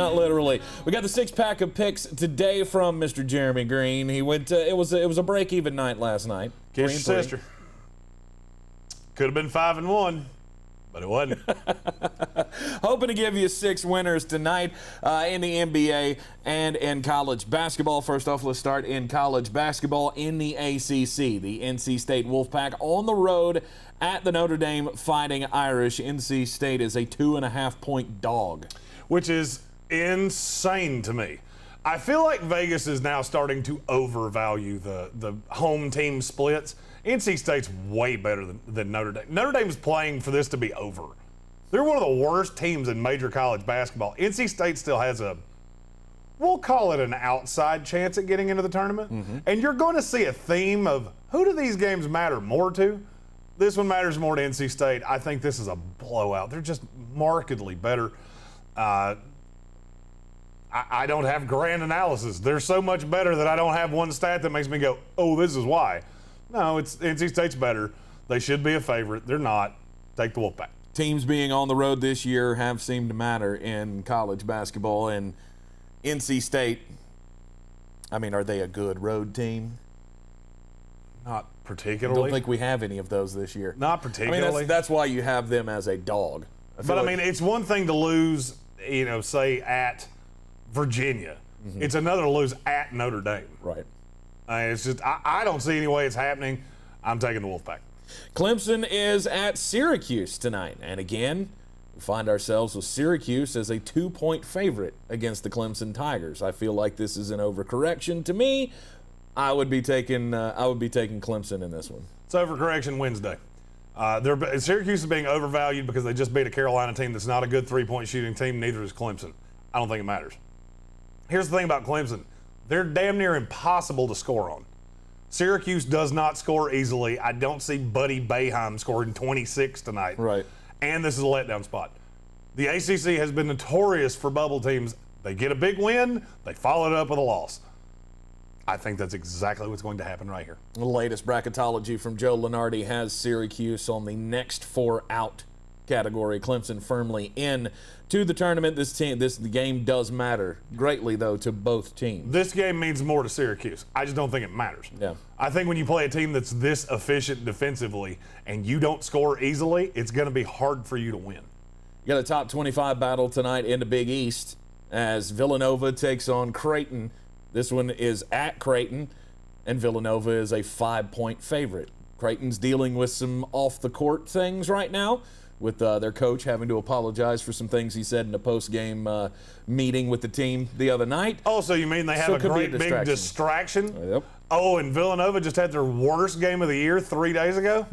not literally. We got the six-pack of picks today from Mr. Jeremy Greene. He went. It was a break-even night last night. Kiss your sister. Could have been 5-1. But it wasn't. Hoping to give you 6 winners tonight in the NBA and in college basketball. First off, let's start in college basketball in the ACC. The NC State Wolfpack on the road at the Notre Dame Fighting Irish. NC State is a 2.5-point dog. Which is insane to me. I feel like Vegas is now starting to overvalue the home team splits. NC State's way better than Notre Dame. Notre Dame's playing for this to be over. They're one of the worst teams in major college basketball. NC State still has we'll call it an outside chance at getting into the tournament. And you're going to see a theme of who do these games matter more to? This one matters more to NC State. I think this is a blowout. They're just markedly better. I don't have grand analysis. They're so much better that I don't have one stat that makes me go, oh, this is why. No, it's NC State's better. They should be a favorite. They're not. Take the Wolfpack. Teams being on the road this year have seemed to matter in college basketball. And NC State, I mean, are they a good road team? Not I particularly. don't think we have any of those this year. Not particularly. I mean, that's why you have them as a dog. But, I mean, it's one thing to lose, say at Virginia. It's another to lose at Notre Dame. Right. It's just I don't see any way it's happening. I'm taking the Wolfpack. Clemson is at Syracuse tonight. And again, we find ourselves with Syracuse as a 2-point favorite against the Clemson Tigers. I feel like this is an overcorrection. To me, I would be taking Clemson in this one. It's overcorrection Wednesday. Syracuse is being overvalued because they just beat a Carolina team that's not a good three-point shooting team. Neither is Clemson. I don't think it matters. Here's the thing about Clemson. They're damn near impossible to score on. Syracuse does not score easily. I don't see Buddy Boeheim scoring 26 tonight. Right. And this is a letdown spot. The ACC has been notorious for bubble teams. They get a big win, they follow it up with a loss. I think that's exactly what's going to happen right here. The latest bracketology from Joe Lunardi has Syracuse on the next 4 out category. Clemson firmly in to the tournament. The game does matter greatly, though, to both teams. This game means more to Syracuse. I just don't think it matters. Yeah. I think when you play a team that's this efficient defensively and you don't score easily, it's going to be hard for you to win. You got a top 25 battle tonight in the Big East as Villanova takes on Creighton. This one is at Creighton, and Villanova is a 5-point favorite. Creighton's dealing with some off-the-court things right now, with their coach having to apologize for some things he said in a post-game meeting with the team the other night. Oh, so you mean they have a great big distraction? Yep. Oh, and Villanova just had their worst game of the year 3 days ago?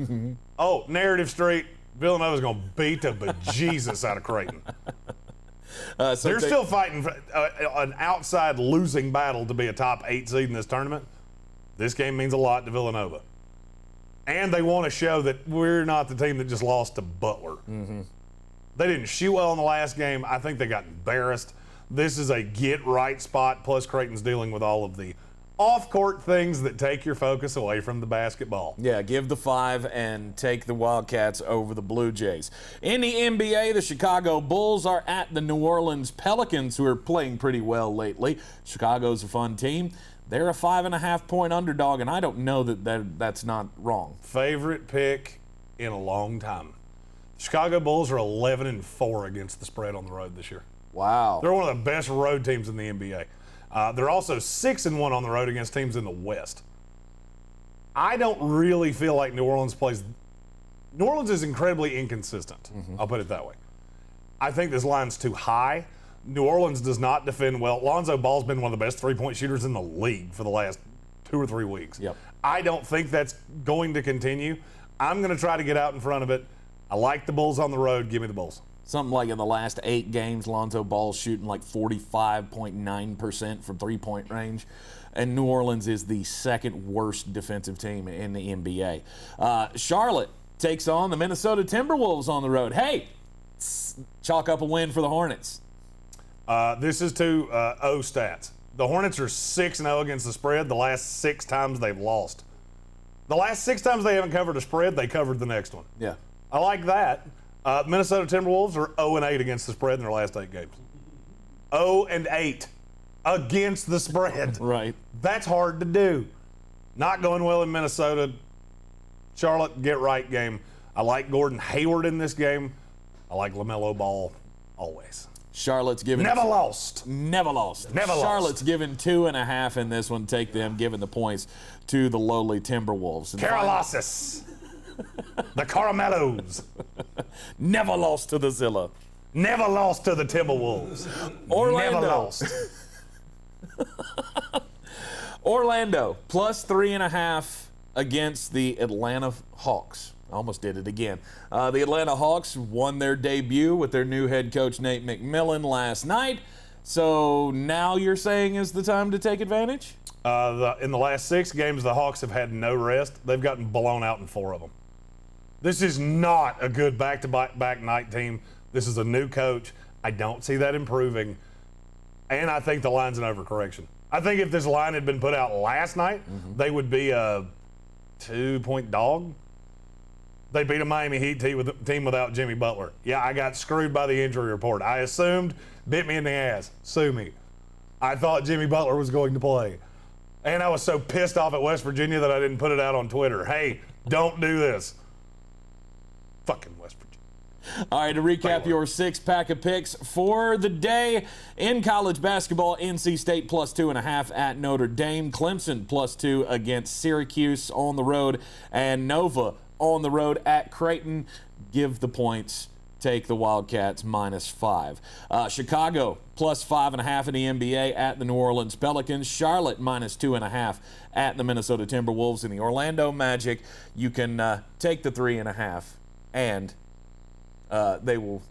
Oh, Narrative Street, Villanova's going to beat the bejesus out of Creighton. They're still fighting for an outside losing battle to be a top 8 seed in this tournament. This game means a lot to Villanova. And they want to show that we're not the team that just lost to Butler. They didn't shoot well in the last game. I think they got embarrassed. This is a get-right spot, plus Creighton's dealing with all of the off-court things that take your focus away from the basketball. Yeah, give the 5 and take the Wildcats over the Blue Jays. In the NBA, the Chicago Bulls are at the New Orleans Pelicans, who are playing pretty well lately. Chicago's a fun team. They're a 5.5-point underdog, and I don't know that's not wrong. Favorite pick in a long time. The Chicago Bulls are 11-4 against the spread on the road this year. Wow. They're one of the best road teams in the NBA. They're also 6-1 on the road against teams in the West. I don't really feel like New Orleans plays. New Orleans is incredibly inconsistent. I'll put it that way. I think this line's too high. New Orleans does not defend well. Lonzo Ball's been one of the best three-point shooters in the league for the last 2 or 3 weeks. Yep. I don't think that's going to continue. I'm going to try to get out in front of it. I like the Bulls on the road. Give me the Bulls. Something like in the last 8 games, Lonzo Ball's shooting like 45.9% from three-point range. And New Orleans is the 2nd worst defensive team in the NBA. Charlotte takes on the Minnesota Timberwolves on the road. Hey, chalk up a win for the Hornets. This is to O stats. The Hornets are 6-0 against the spread the last 6 times they've lost. The last 6 times they haven't covered a spread, they covered the next one. Yeah. I like that. Minnesota Timberwolves are 0-8 against the spread in their last 8 games. 0-8 against the spread. Right. That's hard to do. Not going well in Minnesota. Charlotte, get right game. I like Gordon Hayward in this game. I like LaMelo Ball always. Charlotte's given Never lost. Never lost. Never lost. Charlotte's given 2.5 in this one. Take them, giving the points to the lowly Timberwolves. And Carolossus. The Caramellos. Never lost to the Zilla. Never lost to the Timberwolves. Orlando. Never lost. Orlando plus 3.5 against the Atlanta Hawks. I almost did it again. The Atlanta Hawks won their debut with their new head coach Nate McMillan last night. So now you're saying is the time to take advantage? In the last 6 games, the Hawks have had no rest. They've gotten blown out in 4 of them. This is not a good back-to-back night team. This is a new coach. I don't see that improving. And I think the line's an overcorrection. I think if this line had been put out last night, they would be a 2-point dog. They beat a Miami Heat team without Jimmy Butler. Yeah, I got screwed by the injury report. I assumed, bit me in the ass, sue me. I thought Jimmy Butler was going to play. And I was so pissed off at West Virginia that I didn't put it out on Twitter. Hey, don't do this. Fucking West Virginia. All right, to recap your 6-pack of picks for the day. In college basketball, NC State plus 2.5 at Notre Dame. Clemson plus 2 against Syracuse on the road. And Nova on the road at Creighton. Give the points. Take the Wildcats minus 5. Chicago plus 5.5 in the NBA at the New Orleans Pelicans. Charlotte minus 2.5 at the Minnesota Timberwolves. And the Orlando Magic, you can take the 3.5 and they will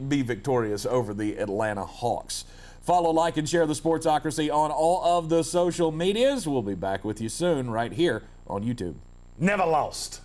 be victorious over the Atlanta Hawks. Follow, like, and share the Sportsocracy on all of the social medias. We'll be back with you soon right here on YouTube. Never lost.